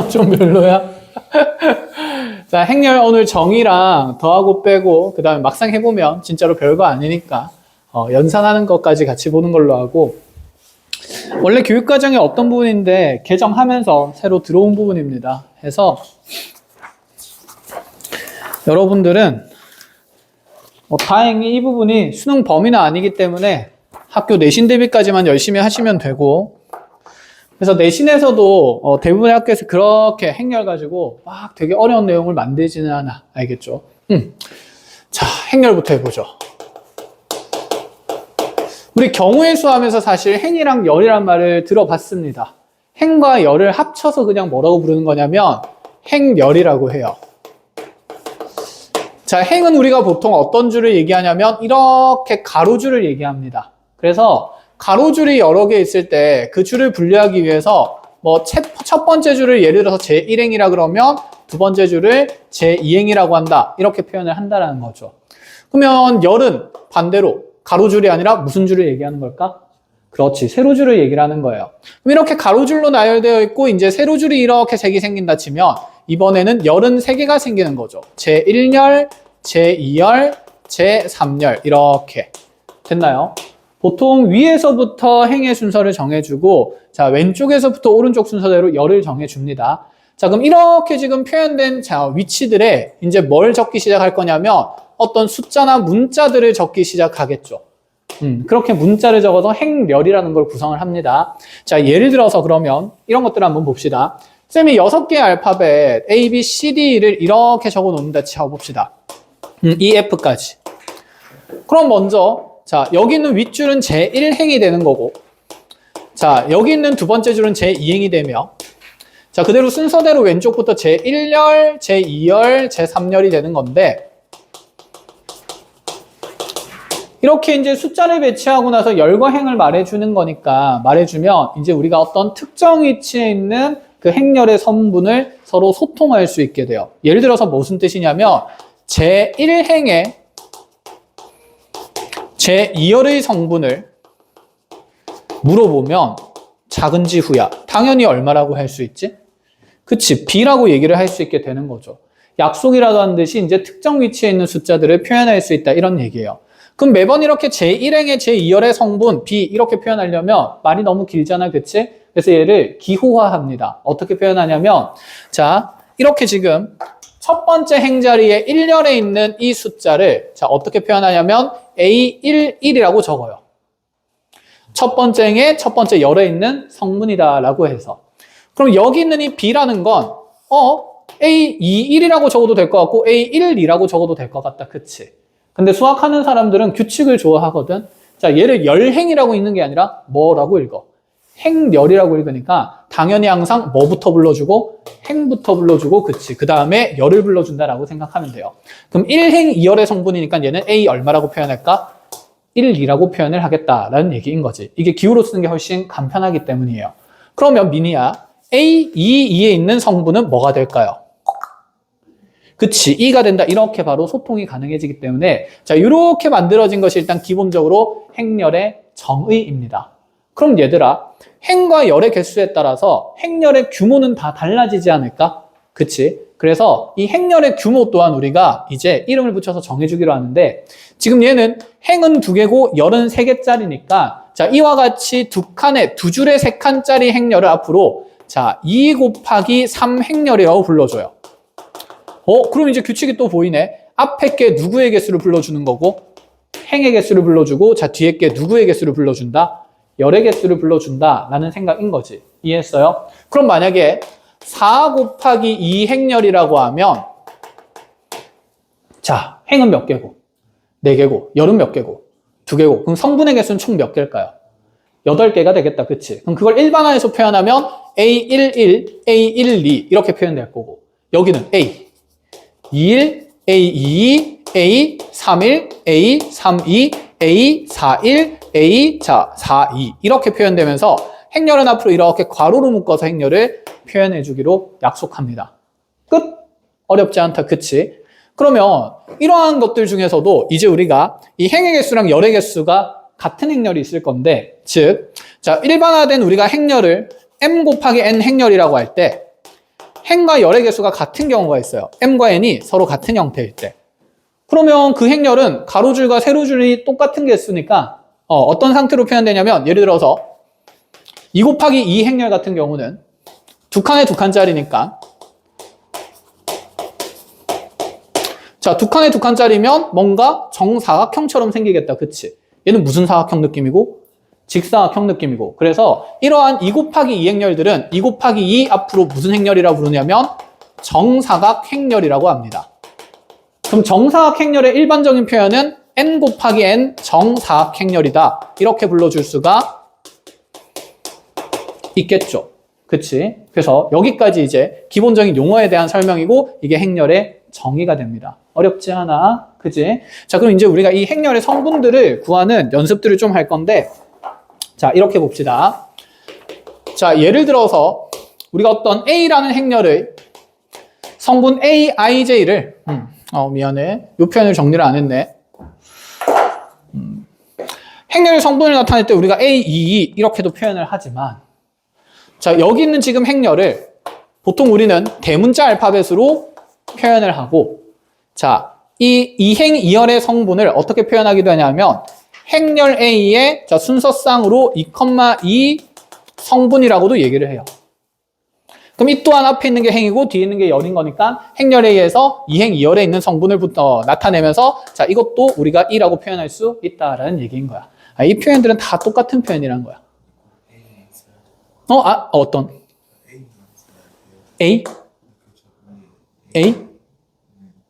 좀 별로야? 자, 행렬 오늘 정의랑 더하고 빼고 그 다음에 막상 해보면 진짜로 별거 아니니까 연산하는 것까지 같이 보는 걸로 하고, 원래 교육과정에 없던 부분인데 개정하면서 새로 들어온 부분입니다. 해서 여러분들은 다행히 이 부분이 수능 범위는 아니기 때문에 학교 내신 대비까지만 열심히 하시면 되고, 그래서 내신에서도 대부분의 학교에서 그렇게 행렬 가지고 막 되게 어려운 내용을 만들지는 않아. 알겠죠? 자, 행렬부터 해보죠. 우리 경우의 수 하면서 사실 행이랑 열이란 말을 들어봤습니다. 행과 열을 합쳐서 그냥 뭐라고 부르는 거냐면 행열이라고 해요. 자, 행은 우리가 보통 어떤 줄을 얘기하냐면 이렇게 가로줄을 얘기합니다. 그래서 가로줄이 여러 개 있을 때 그 줄을 분류하기 위해서 뭐 첫 번째 줄을 예를 들어서 제1행이라 그러면 두 번째 줄을 제2행이라고 한다. 이렇게 표현을 한다라는 거죠. 그러면 열은 반대로 가로줄이 아니라 무슨 줄을 얘기하는 걸까? 그렇지, 세로줄을 얘기를 하는 거예요. 그럼 이렇게 가로줄로 나열되어 있고 이제 세로줄이 이렇게 색이 생긴다 치면 이번에는 열은 3개가 생기는 거죠. 제1열, 제2열, 제3열 이렇게 됐나요? 보통 위에서부터 행의 순서를 정해주고, 자, 왼쪽에서부터 오른쪽 순서대로 열을 정해줍니다. 자, 그럼 이렇게 지금 표현된 위치들에 이제 뭘 적기 시작할 거냐면 어떤 숫자나 문자들을 적기 시작하겠죠. 그렇게 문자를 적어서 행렬이라는 걸 구성을 합니다. 자, 예를 들어서 그러면 이런 것들을 한번 봅시다. 쌤이 6개의 알파벳 A, B, C, D를 이렇게 적어 놓는다 쳐봅시다. E, F까지. 그럼 먼저 자, 여기 있는 윗줄은 제1행이 되는 거고, 자, 여기 있는 두 번째 줄은 제2행이 되며, 자, 그대로 순서대로 왼쪽부터 제1열, 제2열, 제3열이 되는 건데, 이렇게 이제 숫자를 배치하고 나서 열과 행을 말해주는 거니까, 말해주면 이제 우리가 어떤 특정 위치에 있는 그 행열의 성분을 서로 소통할 수 있게 돼요. 예를 들어서 무슨 뜻이냐면, 제1행에 제2열의 성분을 물어보면 작은지 후야. 당연히 얼마라고 할 수 있지? 그치, B라고 얘기를 할 수 있게 되는 거죠. 약속이라도 하는 듯이 이제 특정 위치에 있는 숫자들을 표현할 수 있다 이런 얘기예요. 그럼 매번 이렇게 제1행의 제2열의 성분 B 이렇게 표현하려면 말이 너무 길잖아, 그치? 그래서 얘를 기호화합니다. 어떻게 표현하냐면, 자, 이렇게 지금 첫 번째 행자리에 1열에 있는 이 숫자를 자, 어떻게 표현하냐면 A11이라고 적어요. 첫 번째 행의 첫 번째 열에 있는 성분이다라고 해서. 그럼 여기 있는 이 B라는 건 A21이라고 적어도 될 것 같고 A12라고 적어도 될 것 같다. 그치? 근데 수학하는 사람들은 규칙을 좋아하거든. 자, 얘를 열행이라고 읽는 게 아니라 뭐라고 읽어? 행열이라고 읽으니까 당연히 항상 뭐부터 불러주고 행부터 불러주고, 그치, 그 다음에 열을 불러준다라고 생각하면 돼요. 그럼 1행 2열의 성분이니까 얘는 A 얼마라고 표현할까? 1, 2라고 표현을 하겠다라는 얘기인 거지. 이게 기호로 쓰는 게 훨씬 간편하기 때문이에요. 그러면 미니야, A, 2에 있는 성분은 뭐가 될까요? 그치, 2가 된다. 이렇게 바로 소통이 가능해지기 때문에, 자, 이렇게 만들어진 것이 일단 기본적으로 행열의 정의입니다. 그럼 얘들아, 행과 열의 개수에 따라서 행열의 규모는 다 달라지지 않을까? 그치? 그래서 이 행열의 규모 또한 우리가 이제 이름을 붙여서 정해주기로 하는데, 지금 얘는 행은 2개고 열은 3개짜리니까, 자, 이와 같이 두 줄에 3칸짜리 행열을 앞으로, 자, 2 곱하기 3 행열이라고 불러줘요. 그럼 이제 규칙이 또 보이네. 앞에 게 누구의 개수를 불러주는 거고, 행의 개수를 불러주고, 자, 뒤에 게 누구의 개수를 불러준다? 열의 개수를 불러준다라는 생각인 거지. 이해했어요? 그럼 만약에 4 곱하기 2 행열이라고 하면, 자, 행은 몇 개고? 4개고, 열은 몇 개고? 2개고. 그럼 성분의 개수는 총 몇 개일까요? 8개가 되겠다. 그치? 그럼 그걸 일반화해서 표현하면 A11, A12 이렇게 표현될 거고, 여기는 A, 21, A22, A31, A32, A41, A, 자, 42 이렇게 표현되면서 행렬은 앞으로 이렇게 괄호로 묶어서 행렬을 표현해 주기로 약속합니다. 끝? 어렵지 않다. 그치? 그러면 이러한 것들 중에서도 이제 우리가 이 행의 개수랑 열의 개수가 같은 행렬이 있을 건데, 즉, 자, 일반화된 우리가 행렬을 m 곱하기 n 행렬이라고 할 때, 행과 열의 개수가 같은 경우가 있어요. m과 n이 서로 같은 형태일 때. 그러면 그 행열은 가로줄과 세로줄이 똑같은 개수니까 어떤 상태로 표현되냐면 예를 들어서 2 곱하기 2 행열 같은 경우는 두 칸에 두 칸짜리니까 자, 두 칸에 두 칸짜리면 뭔가 정사각형처럼 생기겠다. 그치? 얘는 무슨 사각형 느낌이고? 직사각형 느낌이고. 그래서 이러한 2 곱하기 2 행열들은 2 곱하기 2 앞으로 무슨 행열이라고 부르냐면 정사각 행열이라고 합니다. 그럼 정사각 행열의 일반적인 표현은 n 곱하기 n 정사각 행열이다. 이렇게 불러줄 수가 있겠죠. 그치? 그래서 여기까지 이제 기본적인 용어에 대한 설명이고 이게 행열의 정의가 됩니다. 어렵지 않아? 그치? 자, 그럼 이제 우리가 이 행열의 성분들을 구하는 연습들을 좀 할 건데 자, 이렇게 봅시다. 자, 예를 들어서 우리가 어떤 A라는 행열의 성분 AIJ를 미안해. 이 표현을 정리를 안 했네. 행렬의 성분을 나타낼 때 우리가 AEE 이렇게도 표현을 하지만 자, 여기 있는 지금 행렬을 보통 우리는 대문자 알파벳으로 표현을 하고 자, 이 이행 이열의 성분을 어떻게 표현하기도 하냐면 행렬 A의 자, 순서상으로 2,2 성분이라고도 얘기를 해요. 그럼 이 또한 앞에 있는 게 행이고 뒤에 있는 게 열인 거니까 행렬 A에서 이행 이열에 있는 성분을 나타내면서 자, 이것도 우리가 E라고 표현할 수 있다라는 얘기인 거야. 이 표현들은 다 똑같은 표현이란 거야. 어떤? A? A?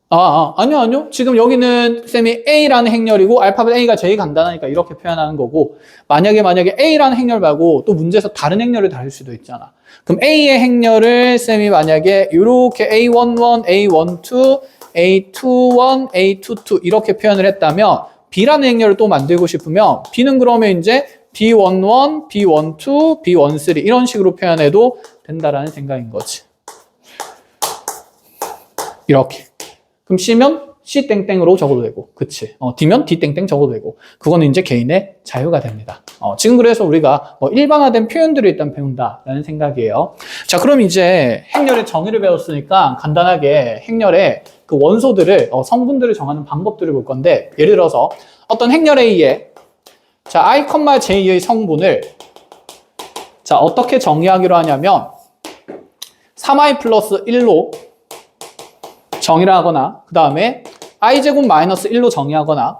아니요. 지금 여기는 쌤이 A라는 행렬이고 알파벳 A가 제일 간단하니까 이렇게 표현하는 거고 만약에 A라는 행렬 말고 또 문제에서 다른 행렬을 다룰 수도 있잖아. 그럼 A의 행렬을 쌤이 만약에 이렇게 A11, A12, A21, A22 이렇게 표현을 했다면 B라는 행렬을 또 만들고 싶으면 B는 그러면 이제 B11, B12, B13 이런 식으로 표현해도 된다라는 생각인 거지. 이렇게. 그럼 C면 C 땡땡으로 적어도 되고, 그치? D면 D 땡땡 적어도 되고, 그거는 이제 개인의 자유가 됩니다. 지금 그래서 우리가 일반화된 표현들을 일단 배운다라는 생각이에요. 자, 그럼 이제 행렬의 정의를 배웠으니까 간단하게 행렬의 그 원소들을, 성분들을 정하는 방법들을 볼 건데, 예를 들어서 어떤 행렬 A의 자, I, J의 성분을 자, 어떻게 정의하기로 하냐면 3i 플러스 1로 정의를 하거나 그 다음에 i제곱 마이너스 1로 정의하거나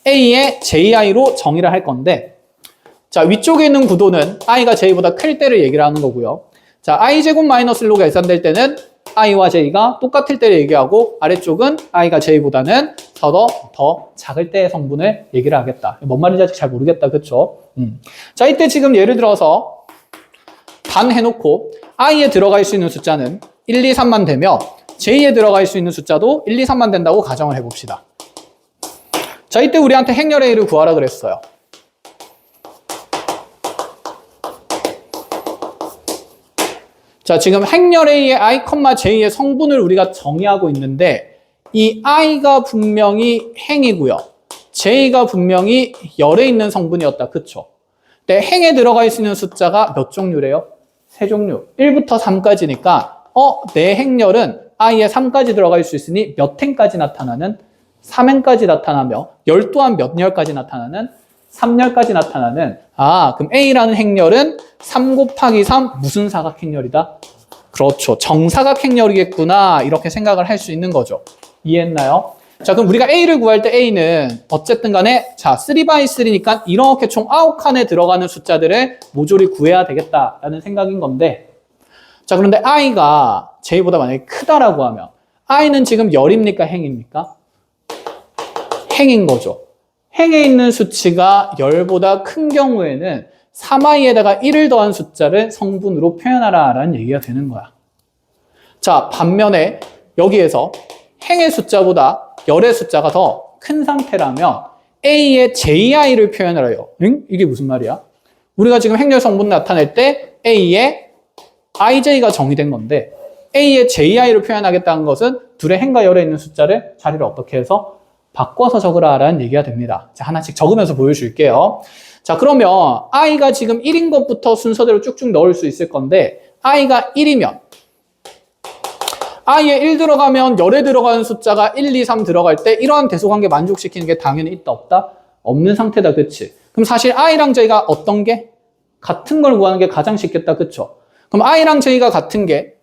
a의 ji로 정의를 할 건데 자, 위쪽에 있는 구도는 i가 j보다 클 때를 얘기를 하는 거고요. 자, i제곱 마이너스 1로 계산될 때는 i와 j가 똑같을 때를 얘기하고 아래쪽은 i가 j보다는 더 작을 때의 성분을 얘기를 하겠다. 뭔 말인지 아직 잘 모르겠다. 그쵸? 자, 이때 지금 예를 들어서 단 해놓고 i에 들어갈 수 있는 숫자는 1, 2, 3만 되며 j에 들어갈 수 있는 숫자도 1, 2, 3만 된다고 가정을 해봅시다. 자, 이때 우리한테 행렬 A를 구하라 그랬어요. 자, 지금 행렬 A의 I, J의 성분을 우리가 정의하고 있는데 이 I가 분명히 행이고요. J가 분명히 열에 있는 성분이었다. 그쵸? 근데 행에 들어갈 수 있는 숫자가 몇 종류래요? 3종류. 1부터 3까지니까 내 행렬은 i에 3까지 들어갈 수 있으니 몇 행까지 나타나는? 3행까지 나타나며 열 또한 몇 열까지 나타나는? 3열까지 나타나는 그럼 A라는 행렬은 3 곱하기 3 무슨 사각 행렬이다? 그렇죠. 정사각 행렬이겠구나 이렇게 생각을 할 수 있는 거죠. 이해했나요? 자, 그럼 우리가 A를 구할 때 A는 어쨌든 간에 자 3x3니까 이렇게 총 9칸에 들어가는 숫자들을 모조리 구해야 되겠다라는 생각인 건데 자, 그런데 i가 j보다 만약에 크다라고 하면 i는 지금 열입니까? 행입니까? 행인 거죠. 행에 있는 수치가 열보다 큰 경우에는 3i에다가 1을 더한 숫자를 성분으로 표현하라 라는 얘기가 되는 거야. 자, 반면에 여기에서 행의 숫자보다 열의 숫자가 더 큰 상태라면 a의 ji를 표현을 해요. 응? 이게 무슨 말이야? 우리가 지금 행렬 성분을 나타낼 때 a의 ij가 정의된 건데 a의 ji를 표현하겠다는 것은 둘의 행과 열에 있는 숫자를 자리를 어떻게 해서 바꿔서 적으라라는 얘기가 됩니다. 자, 하나씩 적으면서 보여줄게요. 자, 그러면 i가 지금 1인 것부터 순서대로 쭉쭉 넣을 수 있을 건데 i가 1이면 i에 1 들어가면 열에 들어가는 숫자가 1, 2, 3 들어갈 때 이러한 대소관계 만족시키는 게 당연히 있다 없다? 없는 상태다. 그치? 그럼 사실 i랑 j가 어떤 게? 같은 걸 구하는 게 가장 쉽겠다. 그쵸? 그럼 i랑 j가 같은 게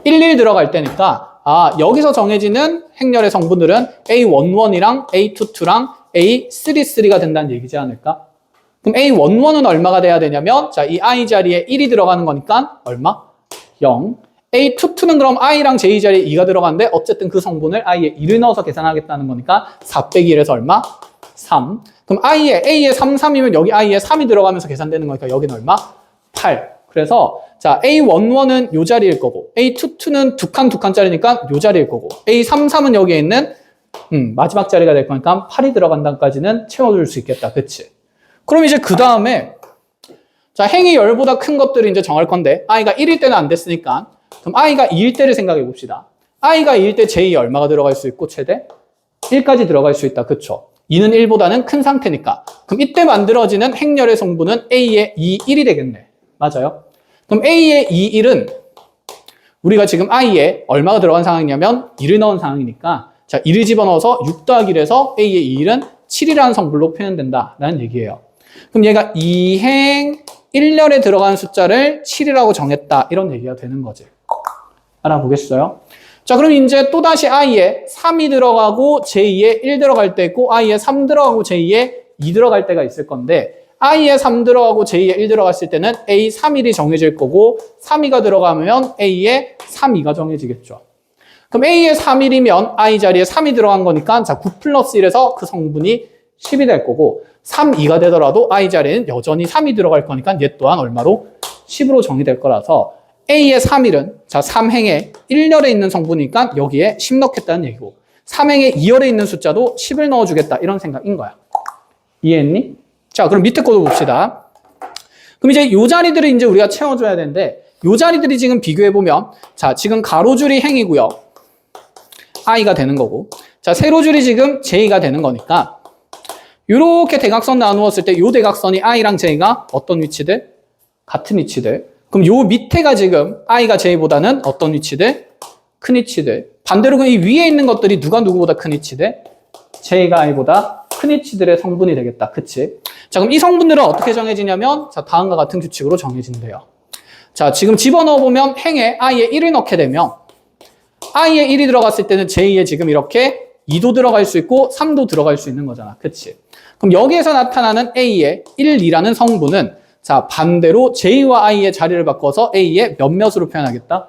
1, 1 들어갈 때니까 여기서 정해지는 행렬의 성분들은 A11이랑 A22랑 A33가 된다는 얘기지 않을까? 그럼 A11은 얼마가 돼야 되냐면 자, 이 I 자리에 1이 들어가는 거니까 얼마? 0. A22는 그럼 I랑 J 자리에 2가 들어가는데 어쨌든 그 성분을 I에 1을 넣어서 계산하겠다는 거니까 4 빼기 1에서 얼마? 3. 그럼 A에 3, 3이면 여기 I에 3이 들어가면서 계산되는 거니까 여기는 얼마? 8. 그래서 자, A11은 요 자리일 거고 A22는 두 칸짜리니까 요 자리일 거고 A33은 여기에 있는 마지막 자리가 될 거니까 8이 들어간다까지는 채워줄 수 있겠다. 그치? 그럼 이제 그 다음에 자, 행이 열보다 큰 것들을 이제 정할 건데 i가 1일 때는 안 됐으니까 그럼 i가 2일 때를 생각해 봅시다. i가 2일 때 j에 얼마가 들어갈 수 있고 최대? 1까지 들어갈 수 있다. 그쵸? 2는 1보다는 큰 상태니까 그럼 이때 만들어지는 행렬의 성분은 a의 2, 1이 되겠네. 맞아요? 그럼 a의 2, 1은 우리가 지금 i에 얼마가 들어간 상황이냐면 1을 넣은 상황이니까 자, 1을 집어넣어서 6 더하기 1에서 a의 2, 1은 7이라는 성분로 표현된다라는 얘기예요. 그럼 얘가 2행 1열에 들어가는 숫자를 7이라고 정했다. 이런 얘기가 되는 거지. 알아보겠어요? 자, 그럼 이제 또다시 i에 3이 들어가고 j2에 1 들어갈 때 있고 i에 3 들어가고 j2에 2 들어갈 때가 있을 건데 i에 3 들어가고 j2에 1 들어갔을 때는 a 3일이 정해질 거고 3이가 들어가면 a에 3이가 정해지겠죠. 그럼 a에 3일이면 i 자리에 3이 들어간 거니까 자, 9 플러스 1에서 그 성분이 10이 될 거고 3, 2가 되더라도 i 자리에는 여전히 3이 들어갈 거니까 얘 또한 얼마로? 10으로 정의될 거라서 a의 3일은 자 3행에 1열에 있는 성분이니까 여기에 10 넣겠다는 얘기고 3행에 2열에 있는 숫자도 10을 넣어주겠다 이런 생각인 거야. 이해했니? 자, 그럼 밑에 거도 봅시다. 그럼 이제 요 자리들을 이제 우리가 채워줘야 되는데 요 자리들이 지금 비교해보면 자, 지금 가로줄이 행이고요. i가 되는 거고 자, 세로줄이 지금 j가 되는 거니까 이렇게 대각선 나누었을 때 이 대각선이 i랑 j가 어떤 위치들? 같은 위치들. 그럼 요 밑에가 지금 i가 j보다는 어떤 위치들? 큰 위치들. 반대로 이 위에 있는 것들이 누가 누구보다 큰 위치들? j가 i보다 큰 위치들의 성분이 되겠다. 그치? 자, 그럼 이 성분들은 어떻게 정해지냐면 자, 다음과 같은 규칙으로 정해진대요. 자, 지금 집어넣어보면 행에 i에 1을 넣게 되면 i에 1이 들어갔을 때는 j에 지금 이렇게 2도 들어갈 수 있고 3도 들어갈 수 있는 거잖아. 그치? 그럼 여기에서 나타나는 A의 1, 2라는 성분은 자, 반대로 J와 I의 자리를 바꿔서 A의 몇몇으로 표현하겠다?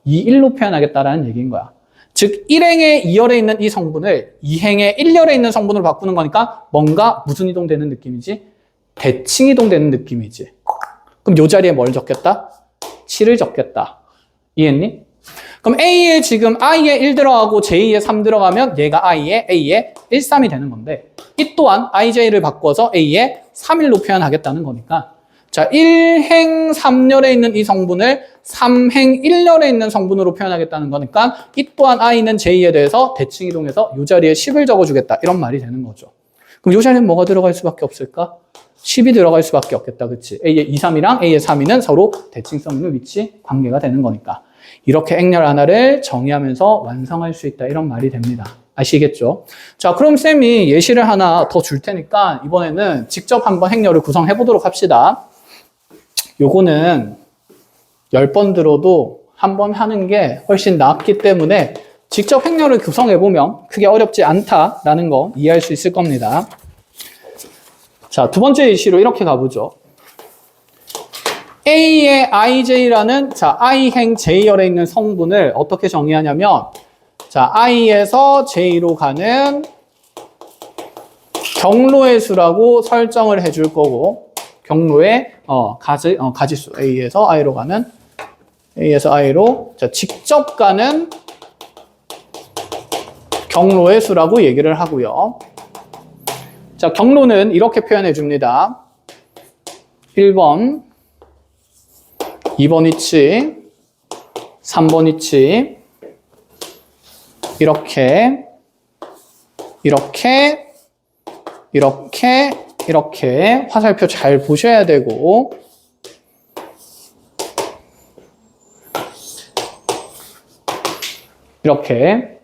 2, 1로 표현하겠다라는 얘기인 거야. 즉 1행의 2열에 있는 이 성분을 2행의 1열에 있는 성분으로 바꾸는 거니까 뭔가 무슨 이동되는 느낌이지? 대칭 이동되는 느낌이지. 그럼 이 자리에 뭘 적겠다? 7을 적겠다. 이해했니? 그럼 A에 지금 I에 1 들어가고 J에 3 들어가면 얘가 A에 1, 3이 되는 건데 이 또한 IJ를 바꿔서 A에 3일로 표현하겠다는 거니까 자, 1행 3열에 있는 이 성분을 3행 1열에 있는 성분으로 표현하겠다는 거니까 이 또한 I는 J에 대해서 대칭 이동해서 이 자리에 10을 적어주겠다 이런 말이 되는 거죠. 그럼 이 자리에 뭐가 들어갈 수밖에 없을까? 10이 들어갈 수밖에 없겠다. 그치? A의 2, 3이랑 A의 3이는 서로 대칭성 있는 위치 관계가 되는 거니까 이렇게 행렬 하나를 정의하면서 완성할 수 있다 이런 말이 됩니다. 아시겠죠? 자, 그럼 쌤이 예시를 하나 더 줄 테니까 이번에는 직접 한번 행렬을 구성해 보도록 합시다. 요거는 10번 들어도 한 번 하는 게 훨씬 낫기 때문에 직접 행렬을 구성해 보면 크게 어렵지 않다라는 거 이해할 수 있을 겁니다. 자, 두 번째 예시로 이렇게 가보죠. A의 IJ라는 자, I행 J열에 있는 성분을 어떻게 정의하냐면 자, I에서 J로 가는 경로의 수라고 설정을 해줄 거고 경로의 가지수 A에서 I로 가는 A에서 I로 자, 직접 가는 경로의 수라고 얘기를 하고요. 자, 경로는 이렇게 표현해 줍니다. 1번 2번 위치 3번 위치 이렇게 화살표 잘 보셔야 되고 이렇게.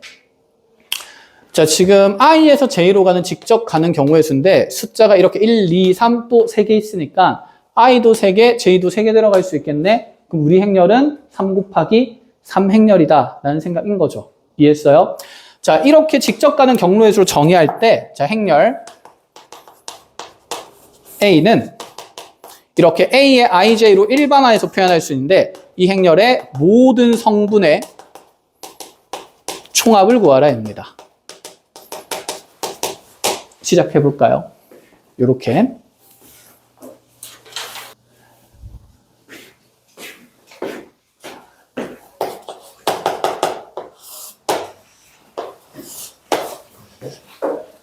자, 지금 i에서 j로 가는 직접 가는 경우의 수인데 숫자가 이렇게 1, 2, 3 또 3개 있으니까 i도 3개, j도 3개 들어갈 수 있겠네? 그럼 우리 행렬은 3 곱하기 3 행렬이다 라는 생각인 거죠. 이해했어요? 자, 이렇게 직접 가는 경로의 수를 정의할 때, 자, 행렬 A는 이렇게 A의 ij로 일반화해서 표현할 수 있는데 이 행렬의 모든 성분의 총합을 구하라 합니다. 시작해 볼까요? 이렇게.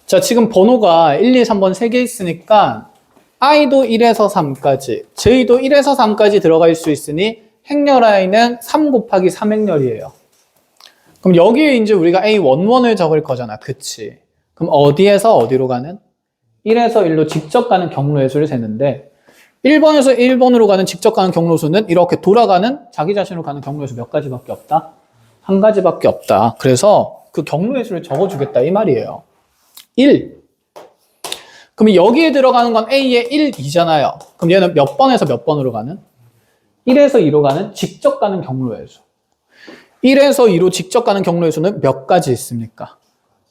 자, 지금 번호가 1, 2, 3번 3개 있으니까 i도 1에서 3까지, j도 1에서 3까지 들어갈 수 있으니 행렬 i는 3 곱하기 3 행렬이에요. 그럼 여기에 이제 우리가 A11을 적을 거잖아. 그치? 그럼 어디에서 어디로 가는? 1에서 1로 직접 가는 경로의 수를 세는데 1번에서 1번으로 가는 직접 가는 경로 수는 이렇게 돌아가는 자기 자신으로 가는 경로의 수 몇 가지밖에 없다? 한 가지밖에 없다. 그래서 그 경로의 수를 적어주겠다 이 말이에요. 1. 그럼 여기에 들어가는 건 A의 1, 2잖아요. 그럼 얘는 몇 번에서 몇 번으로 가는? 1에서 2로 가는 직접 가는 경로의 수. 1에서 2로 직접 가는 경로의 수는 몇 가지 있습니까?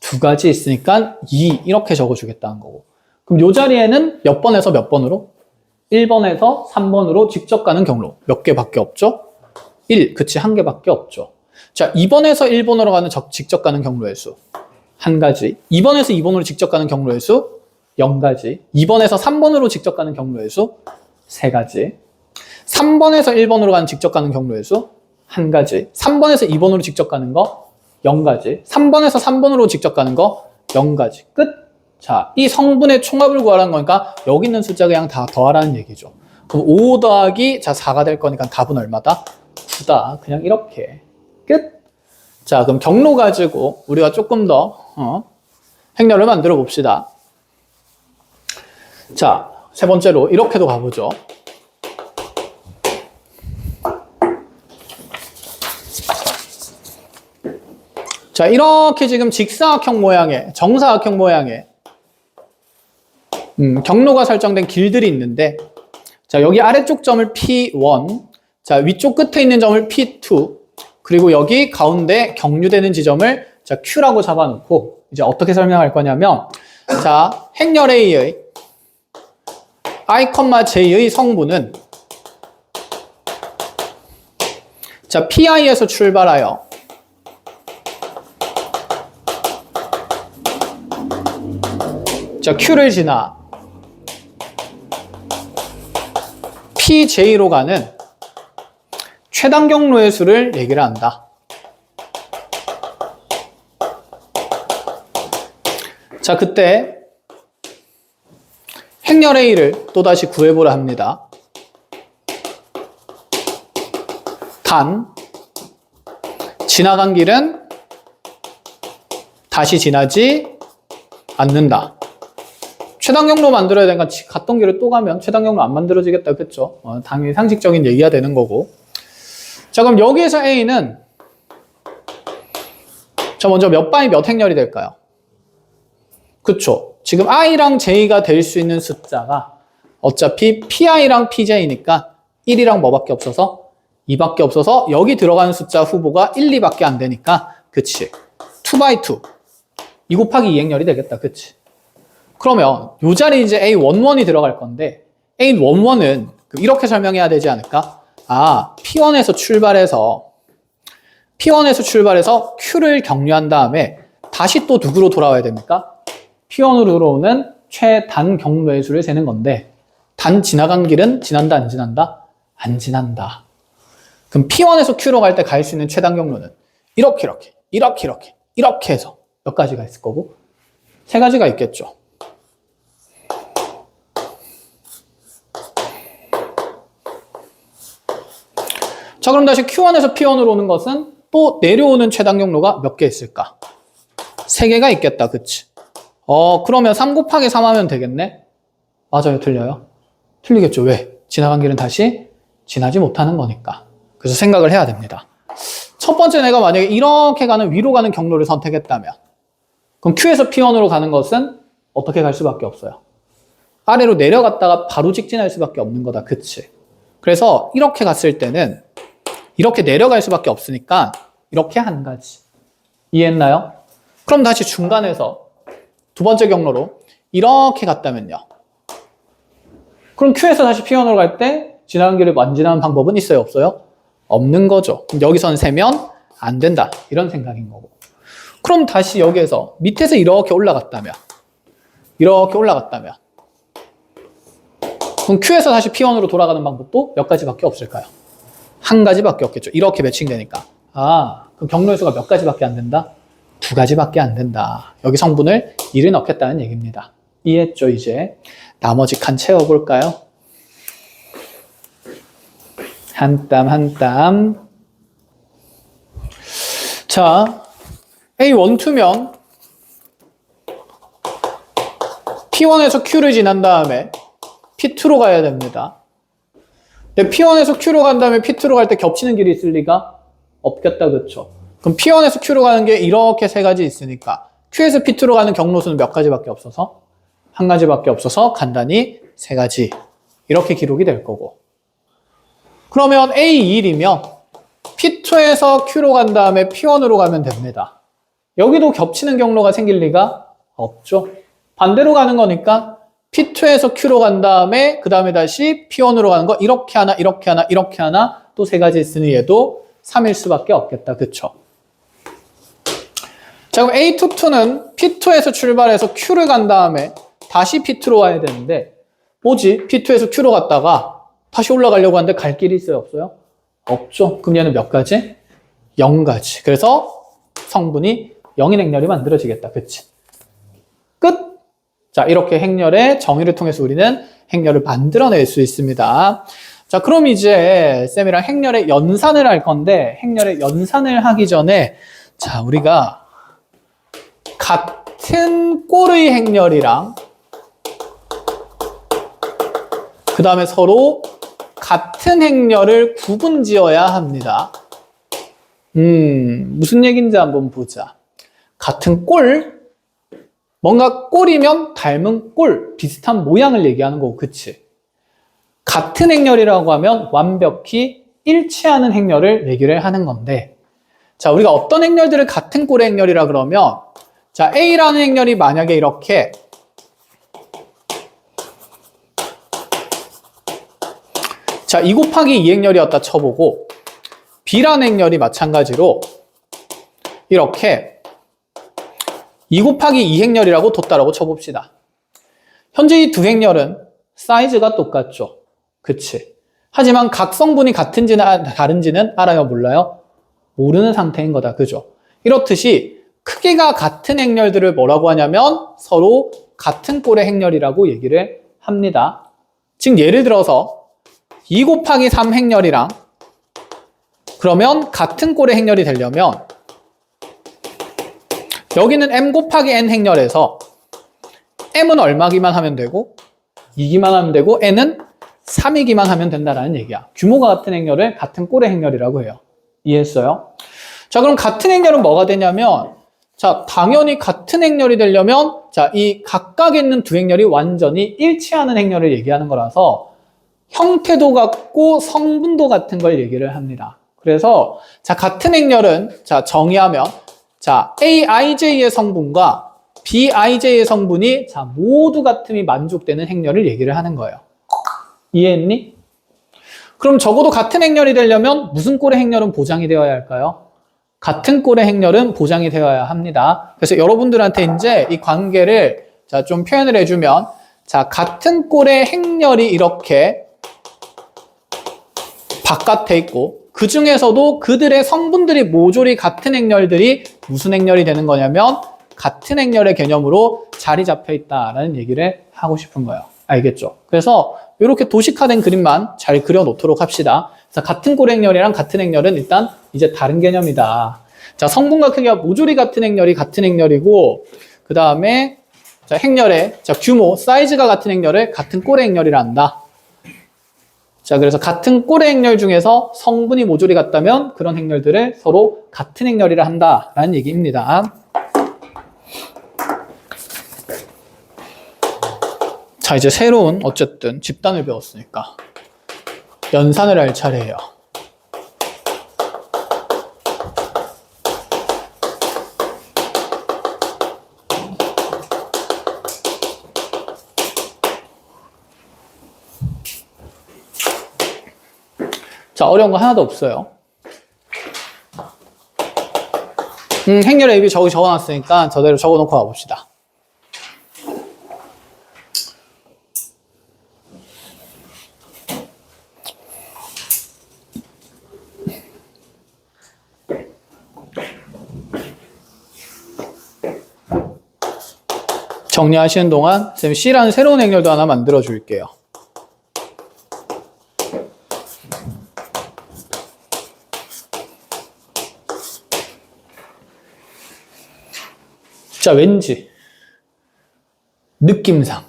2가지 있으니까 2 이렇게 적어주겠다는 거고. 그럼 이 자리에는 몇 번에서 몇 번으로? 1번에서 3번으로 직접 가는 경로 몇 개밖에 없죠? 1, 그치, 한 개밖에 없죠. 자, 2번에서 1번으로 가는 직접 가는 경로의 수. 한 가지. 2번에서 2번으로 직접 가는 경로의 수 0가지. 2번에서 3번으로 직접 가는 경로의 수 3가지. 3번에서 1번으로 가는 직접 가는 경로의 수 1가지. 3번에서 2번으로 직접 가는 거 0가지. 3번에서 3번으로 직접 가는 거 0가지. 끝. 자, 이 성분의 총합을 구하라는 거니까 여기 있는 숫자 그냥 다 더하라는 얘기죠. 그럼 5 더하기 자 4가 될 거니까 답은 얼마다? 9다. 그냥 이렇게. 끝. 자, 그럼 경로 가지고 우리가 조금 더 행렬을 만들어 봅시다. 자, 세 번째로 이렇게도 가보죠. 자, 이렇게 지금 직사각형 모양의, 정사각형 모양의 경로가 설정된 길들이 있는데, 자, 여기 아래쪽 점을 P1, 자, 위쪽 끝에 있는 점을 P2, 그리고 여기 가운데 경류되는 지점을 자, Q라고 잡아놓고 이제 어떻게 설명할 거냐면, 자, 행렬 A의 I, J의 성분은 자, PI에서 출발하여 자, Q를 지나 PJ로 가는 최단 경로의 수를 얘기를 한다. 자, 그때 행렬 A를 또다시 구해보라 합니다. 단, 지나간 길은 다시 지나지 않는다. 최단 경로 만들어야 되니까 갔던 길을 또 가면 최단 경로 안 만들어지겠다, 그쵸? 당연히 상식적인 얘기가 되는 거고. 자, 그럼 여기에서 A는 자, 먼저 몇 바이 몇 행렬이 될까요? 그쵸? 지금 I랑 J가 될 수 있는 숫자가 어차피 PI랑 PJ니까 1이랑 뭐밖에 없어서 2밖에 없어서 여기 들어가는 숫자 후보가 1, 2밖에 안 되니까 그치? 2x2 2 곱하기 2행렬이 되겠다, 그치? 그러면 이 자리에 이제 A11이 들어갈 건데 A11은 이렇게 설명해야 되지 않을까? 아, P1에서 출발해서 Q를 경유한 다음에 다시 또 누구로 돌아와야 됩니까? P1으로 들어오는 최단 경로의 수를 세는 건데 단 지나간 길은 지난다, 안 지난다? 안 지난다. 그럼 P1에서 Q로 갈 때 갈 수 있는 최단 경로는 이렇게 해서 몇 가지가 있을 거고 3가지가 있겠죠. 자, 그럼 다시 Q1에서 P1으로 오는 것은 또 내려오는 최단 경로가 몇 개 있을까? 3개가 있겠다, 그치? 그러면 3 곱하기 3 하면 되겠네? 맞아요, 틀려요? 틀리겠죠, 왜? 지나간 길은 다시 지나지 못하는 거니까. 그래서 생각을 해야 됩니다. 첫 번째 내가 만약에 이렇게 가는 위로 가는 경로를 선택했다면 그럼 Q에서 P1으로 가는 것은 어떻게 갈 수밖에 없어요. 아래로 내려갔다가 바로 직진할 수밖에 없는 거다. 그치? 그래서 이렇게 갔을 때는 이렇게 내려갈 수밖에 없으니까 이렇게 한 가지. 이해했나요? 그럼 다시 중간에서 두 번째 경로로 이렇게 갔다면요. 그럼 Q에서 다시 P1으로 갈 때 지나간 길을 완진하는 방법은 있어요? 없어요? 없는 거죠. 그럼 여기선 세면 안 된다. 이런 생각인 거고. 그럼 다시 여기에서 밑에서 이렇게 올라갔다면 그럼 Q에서 다시 P1으로 돌아가는 방법도 몇 가지밖에 없을까요? 한 가지밖에 없겠죠. 이렇게 매칭되니까. 아, 그럼 경로의 수가 몇 가지밖에 안 된다? 두 가지밖에 안 된다. 여기 성분을 1을 넣겠다는 얘기입니다. 이해했죠, 이제? 나머지 칸 채워볼까요? 한 땀, 한 땀. 자, A12면 P1에서 Q를 지난 다음에 P2로 가야 됩니다. 근데 P1에서 Q로 간 다음에 P2로 갈 때 겹치는 길이 있을 리가 없겠다, 그쵸? 그럼 P1에서 Q로 가는 게 이렇게 세 가지 있으니까 Q에서 P2로 가는 경로수는 몇 가지밖에 없어서? 한 가지밖에 없어서 간단히 세 가지. 이렇게 기록이 될 거고. 그러면 A21이면 P2에서 Q로 간 다음에 P1으로 가면 됩니다. 여기도 겹치는 경로가 생길 리가 없죠. 반대로 가는 거니까 P2에서 Q로 간 다음에 그 다음에 다시 P1으로 가는 거 이렇게 하나 이렇게 하나 이렇게 하나 또 세 가지 있으니 얘도 3일 수밖에 없겠다. 그쵸? 자, 그럼 A22는 P2에서 출발해서 Q를 간 다음에 다시 P2로 와야 되는데 뭐지? P2에서 Q로 갔다가 다시 올라가려고 하는데 갈 길이 있어요? 없어요? 없죠. 그럼 얘는 몇 가지? 0가지. 그래서 성분이 0인 행렬이 만들어지겠다. 그치? 끝! 자, 이렇게 행렬의 정의를 통해서 우리는 행렬을 만들어낼 수 있습니다. 자, 그럼 이제 쌤이랑 행렬의 연산을 할 건데 행렬의 연산을 하기 전에 자, 우리가 같은 꼴의 행렬이랑 그 다음에 서로 같은 행렬을 구분 지어야 합니다. 무슨 얘기인지 한번 보자. 같은 꼴? 뭔가 꼴이면 닮은 꼴, 비슷한 모양을 얘기하는 거고, 그치? 같은 행렬이라고 하면 완벽히 일치하는 행렬을 얘기를 하는 건데, 자, 우리가 어떤 행렬들을 같은 꼴의 행렬이라 그러면, 자, A라는 행렬이 만약에 이렇게 자, 2 곱하기 2 행렬이었다 쳐보고 B라는 행렬이 마찬가지로 이렇게 2 곱하기 2 행렬이라고 뒀다라고 쳐봅시다. 현재 이 두 행렬은 사이즈가 똑같죠. 그치? 하지만 각 성분이 같은지나 다른지는 알아요? 몰라요? 모르는 상태인 거다. 그죠? 이렇듯이 크기가 같은 행렬들을 뭐라고 하냐면 서로 같은 꼴의 행렬이라고 얘기를 합니다. 지금 예를 들어서 2 곱하기 3 행렬이랑 그러면 같은 꼴의 행렬이 되려면 여기는 m 곱하기 n 행렬에서 m은 얼마기만 하면 되고 2기만 하면 되고 n은 3이기만 하면 된다는 얘기야. 규모가 같은 행렬을 같은 꼴의 행렬이라고 해요. 이해했어요? 자, 그럼 같은 행렬은 뭐가 되냐면 자, 당연히 같은 행렬이 되려면 자, 이 각각 있는 두 행렬이 완전히 일치하는 행렬을 얘기하는 거라서 형태도 같고 성분도 같은 걸 얘기를 합니다. 그래서 자, 같은 행렬은 자, 정의하면 자, AIJ의 성분과 BIJ의 성분이 자, 모두 같음이 만족되는 행렬을 얘기를 하는 거예요. 이해했니? 그럼 적어도 같은 행렬이 되려면 무슨 꼴의 행렬은 보장이 되어야 할까요? 같은 꼴의 행렬은 보장이 되어야 합니다. 그래서 여러분들한테 이제 이 관계를 자, 좀 표현을 해주면 자, 같은 꼴의 행렬이 이렇게 바깥에 있고 그 중에서도 그들의 성분들이 모조리 같은 행렬들이 무슨 행렬이 되는 거냐면 같은 행렬의 개념으로 자리 잡혀 있다라는 얘기를 하고 싶은 거예요. 알겠죠? 그래서 이렇게 도식화된 그림만 잘 그려놓도록 합시다. 그래서 같은 꼴 행렬이랑 같은 행렬은 일단 이제 다른 개념이다. 자, 성분과 크기가 모조리 같은 행렬이 같은 행렬이고 그 다음에 자, 행렬의 자, 규모, 사이즈가 같은 행렬을 같은 꼴의 행렬이라 한다. 자, 자, 그래서 같은 꼴의 행렬 중에서 성분이 모조리 같다면 그런 행렬들을 서로 같은 행렬이라 한다라는 얘기입니다. 자, 이제 새로운 어쨌든 집단을 배웠으니까 연산을 할 차례예요. 자, 어려운 거 하나도 없어요. 행렬 A, B 적어놨으니까 저대로 적어놓고 가봅시다. 정리하시는 동안 선생님 C라는 새로운 행렬도 하나 만들어 줄게요. 자, 왠지 느낌상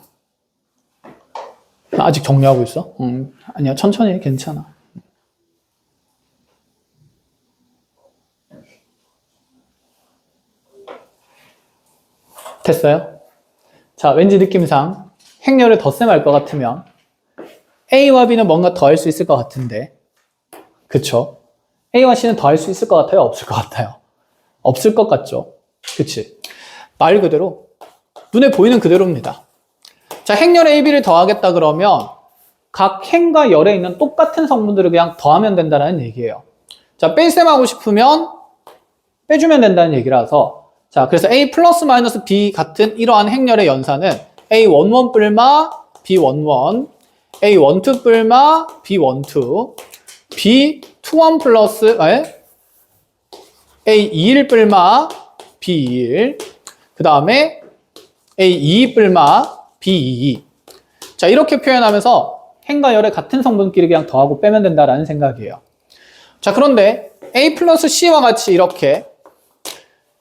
아직 정리하고 있어? 아니야, 천천히 해, 괜찮아. 됐어요? 자, 왠지 느낌상 행렬을 덧셈할 것 같으면 A와 B는 뭔가 더 할 수 있을 것 같은데, 그쵸? A와 C는 더 할 수 있을 것 같아요? 없을 것 같아요? 없을 것 같죠? 그치? 말 그대로 눈에 보이는 그대로입니다. 자, 행렬 A, B를 더하겠다 그러면 각 행과 열에 있는 똑같은 성분들을 그냥 더하면 된다는 얘기예요. 자, 뺄셈 하고 싶으면 빼주면 된다는 얘기라서, 자, 그래서 A 플러스 마이너스 B 같은 이러한 행렬의 연산은 A11 뿔마 B11, A12 뿔마 B12, B21 플러스 A21 뿔마 B21, 그 다음에 A22 뿔마 B22. 자, 이렇게 표현하면서 행과 열의 같은 성분끼리 그냥 더하고 빼면 된다라는 생각이에요. 자, 그런데 A 플러스 C와 같이 이렇게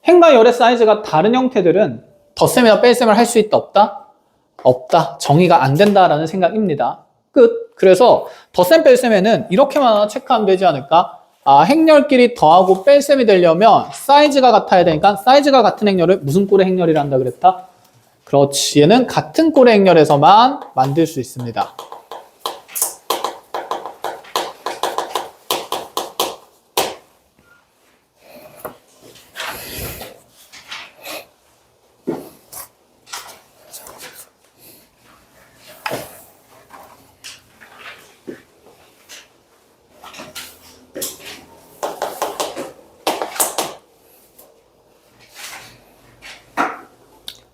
행과 열의 사이즈가 다른 형태들은 덧셈이나 뺄셈을 할 수 있다, 없다? 없다. 정의가 안 된다라는 생각입니다. 끝. 그래서 덧셈 뺄셈에는 이렇게만 하나 체크하면 되지 않을까? 아, 행렬끼리 더하고 뺄셈이 되려면 사이즈가 같아야 되니까 사이즈가 같은 행렬을 무슨 꼴의 행렬이라 한다 그랬다? 그렇지. 얘는 같은 꼴의 행렬에서만 만들 수 있습니다.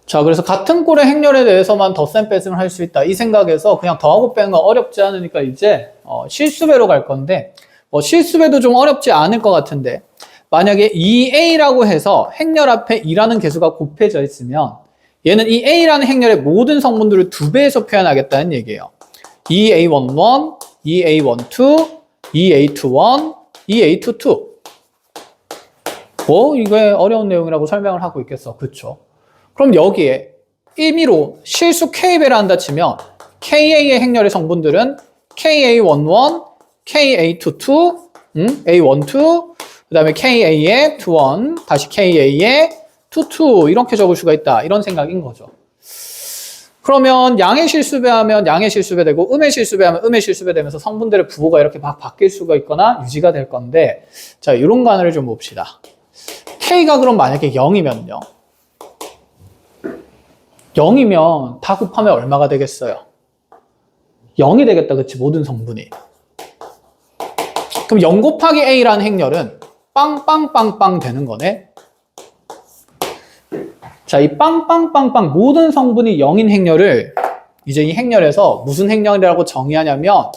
자, 그래서 같은 꼴의 행렬에 대해서만 덧셈 뺄셈을 할 수 있다. 이 생각에서 그냥 더하고 빼는 거 어렵지 않으니까 이제 실수배로 갈 건데, 실수배도 좀 어렵지 않을 것 같은데, 만약에 2A라고 해서 행렬 앞에 2라는 개수가 곱해져 있으면 얘는 이 A라는 행렬의 모든 성분들을 2배에서 표현하겠다는 얘기예요. 2A11, 2A12, 2A21, 2A22. 이게 어려운 내용이라고 설명을 하고 있겠어. 그쵸? 그럼 여기에 임의로 실수 K배를 한다 치면 KA의 행렬의 성분들은 KA11, KA22, A12, 그 다음에 KA의 21, 다시 KA의 22 이렇게 적을 수가 있다. 이런 생각인 거죠. 그러면 양의 실수배하면 양의 실수배 되고 음의 실수배하면 음의 실수배 되면서 성분들의 부호가 이렇게 막 바뀔 수가 있거나 유지가 될 건데, 자, 이런 거 하나를 좀 봅시다. K가 그럼 만약에 0이면요. 0이면 다 곱하면 얼마가 되겠어요? 0이 되겠다, 그치? 모든 성분이. 그럼 0 곱하기 A라는 행렬은 빵빵빵빵 되는 거네. 자, 이 빵빵빵빵 모든 성분이 0인 행렬을 이제 이 행렬에서 무슨 행렬이라고 정의하냐면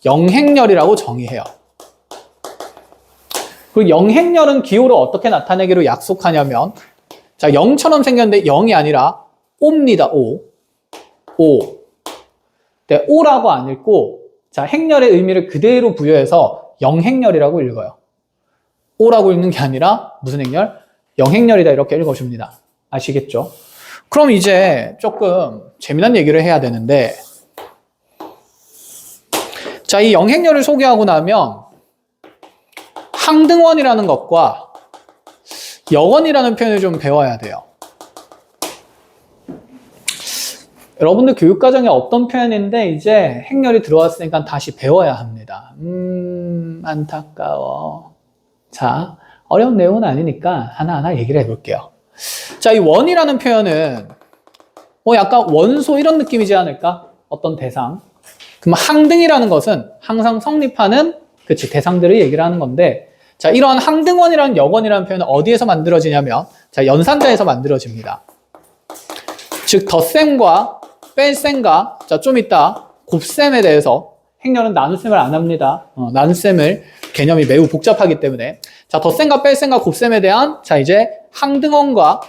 0행렬이라고 정의해요. 그리고 0행렬은 기호를 어떻게 나타내기로 약속하냐면, 자, 0처럼 생겼는데 0이 아니라 O입니다. O. 네, O라고 안 읽고, 자, 행렬의 의미를 그대로 부여해서 0행렬이라고 읽어요. O라고 읽는 게 아니라 무슨 행렬? 0행렬이다 이렇게 읽어줍니다. 아시겠죠? 그럼 이제 조금 재미난 얘기를 해야 되는데, 자, 이 영행렬을 소개하고 나면 항등원이라는 것과 여건이라는 표현을 좀 배워야 돼요. 여러분들 교육과정에 없던 표현인데 이제 행렬이 들어왔으니까 다시 배워야 합니다. 안타까워. 자, 어려운 내용은 아니니까 하나하나 얘기를 해볼게요. 자, 이 원이라는 표현은 약간 원소 이런 느낌이지 않을까? 어떤 대상. 그럼 항등이라는 것은 항상 성립하는 대상들을 얘기를 하는 건데, 자, 이러한 항등원이라는 여건이라는 표현은 어디에서 만들어지냐면, 자, 연산자에서 만들어집니다. 즉, 덧셈과 뺄셈과, 자, 좀 이따 곱셈에 대해서 행렬은 나눗셈을 안 합니다. 나눗셈을 개념이 매우 복잡하기 때문에. 자, 덧셈과 뺄셈과 곱셈에 대한, 자, 이제 항등원과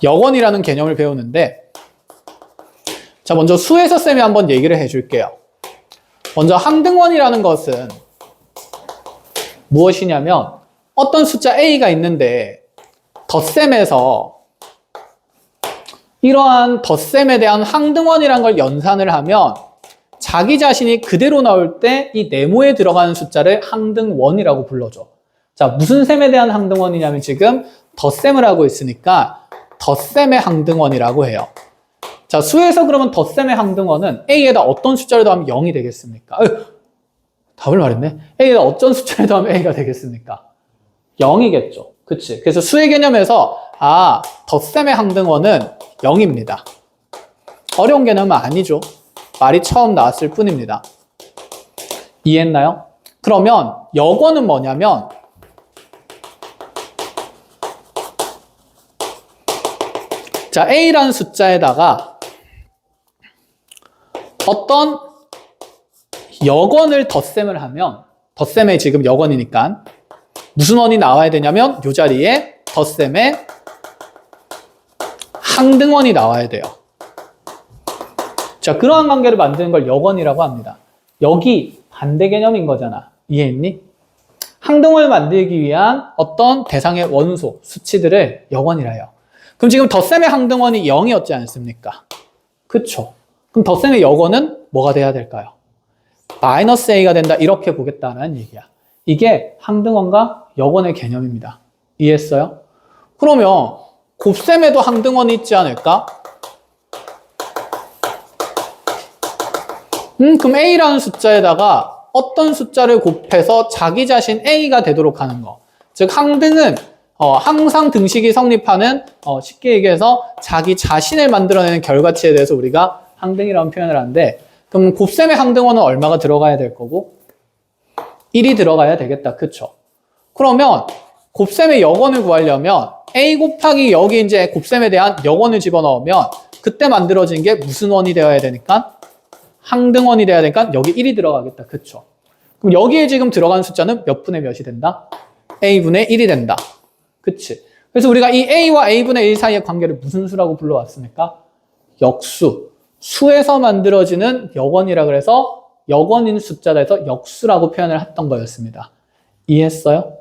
여건이라는 개념을 배우는데, 자, 먼저 수에서 쌤이 한번 얘기를 해줄게요. 먼저 항등원이라는 것은 무엇이냐면 어떤 숫자 A가 있는데 덧셈에서 이러한 덧셈에 대한 항등원이라는 걸 연산을 하면 자기 자신이 그대로 나올 때 이 네모에 들어가는 숫자를 항등원이라고 불러줘. 자, 무슨 셈에 대한 항등원이냐면 지금 덧셈을 하고 있으니까 덧셈의 항등원이라고 해요. 자, 수에서 그러면 덧셈의 항등원은 A에다 어떤 숫자를 더하면 0이 되겠습니까? 답을 말했네. A에다 어떤 숫자를 더하면 A가 되겠습니까? 0이겠죠. 그치? 그래서 수의 개념에서 덧셈의 항등원은 0입니다. 어려운 개념은 아니죠. 말이 처음 나왔을 뿐입니다. 이해했나요? 그러면 여건은 뭐냐면 자, A라는 숫자에다가 어떤 여건을 덧셈을 하면 덧셈에 지금 여건이니까 무슨 원이 나와야 되냐면 이 자리에 덧셈에 항등원이 나와야 돼요. 자, 그러한 관계를 만드는 걸 여건이라고 합니다. 여기 반대 개념인 거잖아. 이해했니? 항등원을 만들기 위한 어떤 대상의 원소, 수치들을 여건이라 해요. 그럼 지금 덧셈의 항등원이 0이었지 않습니까? 그쵸? 그럼 덧셈의 여건은 뭐가 돼야 될까요? 마이너스 A가 된다 이렇게 보겠다는 얘기야. 이게 항등원과 여건의 개념입니다. 이해했어요? 그러면 곱셈에도 항등원이 있지 않을까? 그럼 A라는 숫자에다가 어떤 숫자를 곱해서 자기 자신 A가 되도록 하는 거. 즉 항등은 항상 등식이 성립하는 쉽게 얘기해서 자기 자신을 만들어내는 결과치에 대해서 우리가 항등이라는 표현을 하는데, 그럼 곱셈의 항등원은 얼마가 들어가야 될 거고 1이 들어가야 되겠다. 그쵸? 그러면 곱셈의 여건을 구하려면 A 곱하기 여기 이제 곱셈에 대한 여건을 집어넣으면 그때 만들어진 게 무슨 원이 되어야 되니까? 항등원이 돼야 되니까 여기 1이 들어가겠다. 그쵸? 그럼 여기에 지금 들어간 숫자는 몇 분의 몇이 된다? A분의 1이 된다. 그치? 그래서 우리가 이 A와 A분의 1 사이의 관계를 무슨 수라고 불러왔습니까? 역수. 수에서 만들어지는 여건이라 그래서 여건인 숫자다 해서 역수라고 표현을 했던 거였습니다. 이해했어요?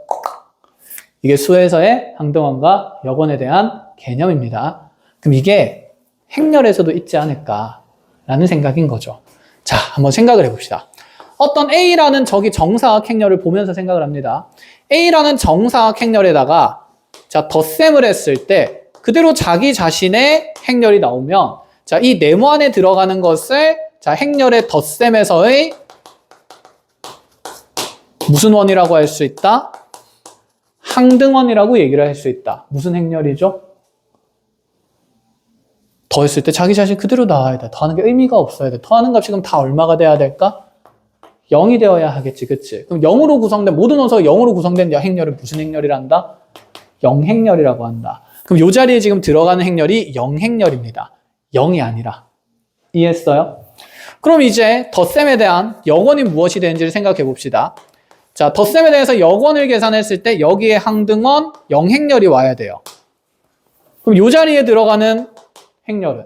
이게 수에서의 항등원과 여건에 대한 개념입니다. 그럼 이게 행렬에서도 있지 않을까라는 생각인 거죠. 자, 한번 생각을 해봅시다. 어떤 A라는 저기 정사각 행렬을 보면서 생각을 합니다. A라는 정사각 행렬에다가 자, 덧셈을 했을 때 그대로 자기 자신의 행렬이 나오면 자, 이 네모 안에 들어가는 것을 자, 행렬의 덧셈에서의 무슨 원이라고 할 수 있다? 항등원이라고 얘기를 할 수 있다. 무슨 행렬이죠? 더했을 때 자기 자신 그대로 나와야 돼. 더하는 게 의미가 없어야 돼. 더하는 값이 그럼 다 얼마가 돼야 될까? 0이 되어야 하겠지. 그치? 그럼 0으로 구성된, 모든 원소가 0으로 구성된 행렬을 무슨 행렬이란다? 영행렬이라고 한다. 그럼 이 자리에 지금 들어가는 행렬이 영행렬입니다. 0이 아니라. 이해했어요? 그럼 이제 덧셈에 대한 여건이 무엇이 되는지를 생각해 봅시다. 자, 덧셈에 대해서 여건을 계산했을 때 여기에 항등원 영행렬이 와야 돼요. 그럼 이 자리에 들어가는 행렬은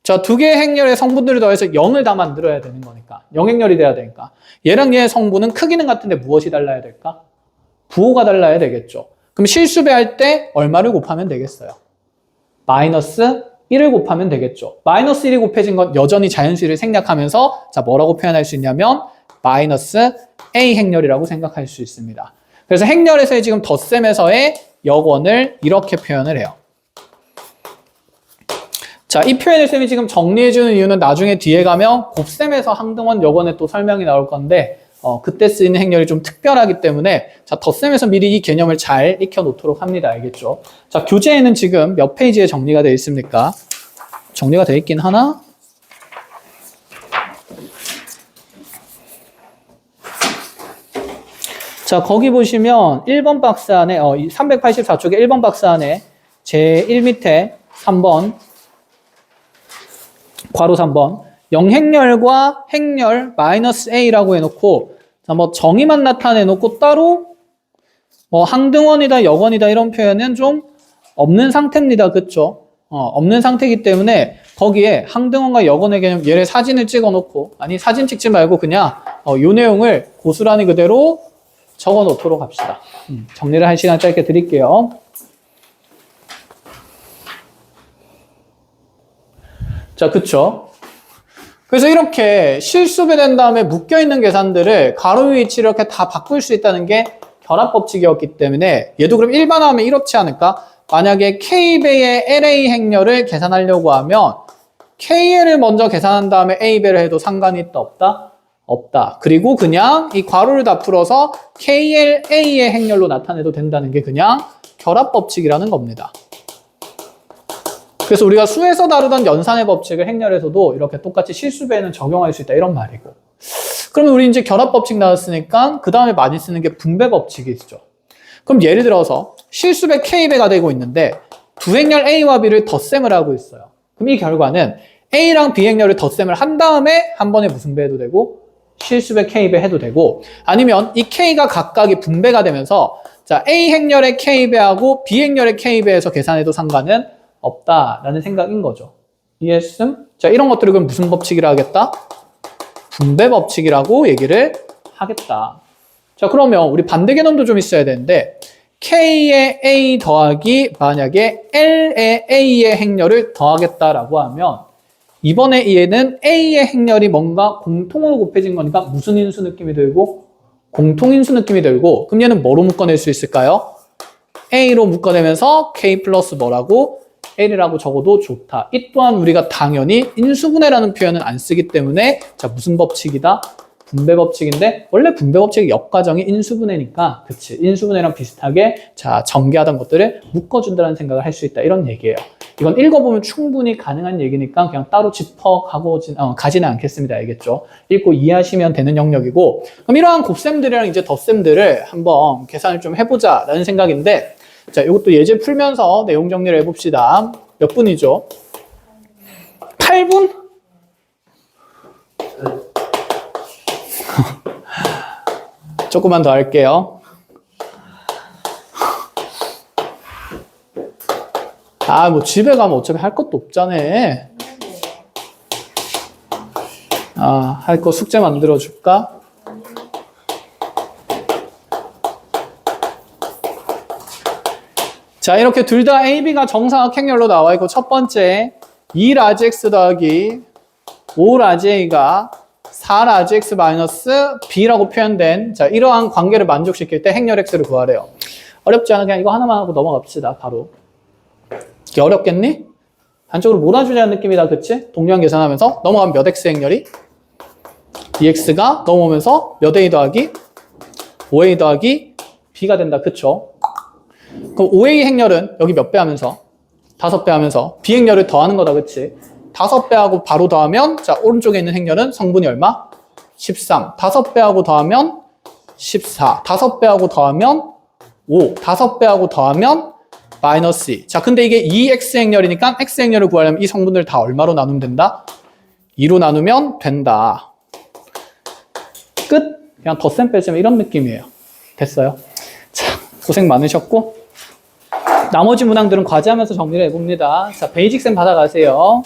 자, 두 개의 행렬의 성분들을 더해서 0을 다 만들어야 되는 거니까 영행렬이 돼야 되니까 얘랑 얘의 성분은 크기는 같은데 무엇이 달라야 될까? 부호가 달라야 되겠죠. 그럼 실수배할 때 얼마를 곱하면 되겠어요? 마이너스 1을 곱하면 되겠죠. 마이너스 1이 곱해진 건 여전히 자연수를 생략하면서 자 뭐라고 표현할 수 있냐면 마이너스 A 행렬이라고 생각할 수 있습니다. 그래서 행렬에서의 지금 덧셈에서의 역원을 이렇게 표현을 해요. 자, 이 표현을 쌤이 지금 정리해주는 이유는 나중에 뒤에 가면 곱셈에서 항등원 역원에 또 설명이 나올 건데 그때 쓰이는 행렬이 좀 특별하기 때문에 자 덧셈에서 미리 이 개념을 잘 익혀놓도록 합니다. 알겠죠? 자, 교재에는 지금 몇 페이지에 정리가 되어 있습니까? 정리가 되어 있긴 하나? 자, 거기 보시면 1번 박스 안에 384쪽에 1번 박스 안에 제1 밑에 3번 괄호 3번 영행렬과 행렬 마이너스 A라고 해놓고 자, 뭐 정의만 나타내놓고 따로 항등원이다 역원이다 이런 표현은 좀 없는 상태입니다. 그쵸? 없는 상태이기 때문에 거기에 항등원과 역원의 개념 얘를 사진을 찍어놓고 아니 사진 찍지 말고 그냥 요 내용을 고스란히 그대로 적어놓도록 합시다. 정리를 한 시간 짧게 드릴게요. 자, 그쵸? 그래서 이렇게 실수배된 다음에 묶여있는 계산들을 가로 위치를 이렇게 다 바꿀 수 있다는 게 결합법칙이었기 때문에 얘도 그럼 일반화하면 이렇지 않을까? 만약에 K배의 LA 행렬을 계산하려고 하면 KL을 먼저 계산한 다음에 A배를 해도 상관이 있다 없다? 없다. 그리고 그냥 이 괄호를 다 풀어서 KLA의 행렬로 나타내도 된다는 게 그냥 결합법칙이라는 겁니다. 그래서 우리가 수에서 다루던 연산의 법칙을 행렬에서도 이렇게 똑같이 실수배에는 적용할 수 있다 이런 말이고 그러면 우리 이제 결합법칙 나왔으니까 그 다음에 많이 쓰는 게 분배법칙이 있죠. 그럼 예를 들어서 실수배 K배가 되고 있는데 두 행렬 A와 B를 덧셈을 하고 있어요. 그럼 이 결과는 A랑 B 행렬을 덧셈을 한 다음에 한 번에 무슨 배 해도 되고 실수배 K배 해도 되고 아니면 이 K가 각각이 분배가 되면서 자 A 행렬의 K배하고 B 행렬의 K배에서 계산해도 상관은 없다라는 생각인 거죠. 이해했음? 자, 이런 것들을 그럼 무슨 법칙이라 하겠다? 분배 법칙이라고 얘기를 하겠다. 자, 그러면 우리 반대 개념도 좀 있어야 되는데 K의 A 더하기 만약에 L의 A의 행렬을 더하겠다라고 하면 이번에 얘는 A의 행렬이 뭔가 공통으로 곱해진 거니까 무슨 인수 느낌이 들고? 공통인수 느낌이 들고 그럼 얘는 뭐로 묶어낼 수 있을까요? A로 묶어내면서 K 플러스 뭐라고? L이라고 적어도 좋다. 이 또한 우리가 당연히 인수분해라는 표현은 안 쓰기 때문에 자 무슨 법칙이다? 분배 법칙인데 원래 분배 법칙의 역과정이 인수분해니까 그치 인수분해랑 비슷하게 자 전개하던 것들을 묶어준다는 생각을 할 수 있다 이런 얘기예요. 이건 읽어보면 충분히 가능한 얘기니까 그냥 따로 짚어가고 가지는 않겠습니다. 알겠죠? 읽고 이해하시면 되는 영역이고 그럼 이러한 곱셈들이랑 이제 덧셈들을 한번 계산을 좀 해보자라는 생각인데 자, 이것도 예제 풀면서 내용 정리를 해봅시다. 몇 분이죠? 8분? 조금만 더 할게요. 뭐 집에 가면 어차피 할 것도 없잖아. 할 거 숙제 만들어줄까? 자, 이렇게 둘 다 A, B가 정사각행렬로 나와 있고 첫 번째 2 라지 X 더하기 5 라지 A가 4 라지 X 마이너스 B라고 표현된 자 이러한 관계를 만족시킬 때 행렬 X를 구하래요. 어렵지 않아 그냥 이거 하나만 하고 넘어갑시다. 바로. 이게 어렵겠니? 한쪽으로 몰아주려는 느낌이다. 그치? 동량 계산하면서 넘어가면 몇 X 행렬이? 2X가 넘어오면서 몇 A 더하기? 5A 더하기 B가 된다. 그쵸? 그럼 5A 행렬은 여기 몇 배 하면서? 5배 하면서 B 행렬을 더하는 거다. 그치? 5배 하고 바로 더하면 자 오른쪽에 있는 행렬은 성분이 얼마? 13. 5배 하고 더하면 14. 5배 하고 더하면 5. 5배 하고 더하면 마이너스 2. 자 근데 이게 2X 행렬이니까 X 행렬을 구하려면 이 성분을 다 얼마로 나누면 된다? 2로 나누면 된다. 끝. 그냥 덧셈 빼셈 이런 느낌이에요. 됐어요? 자 고생 많으셨고 나머지 문항들은 과제하면서 정리를 해봅니다. 자, 베이직쌤 받아가세요.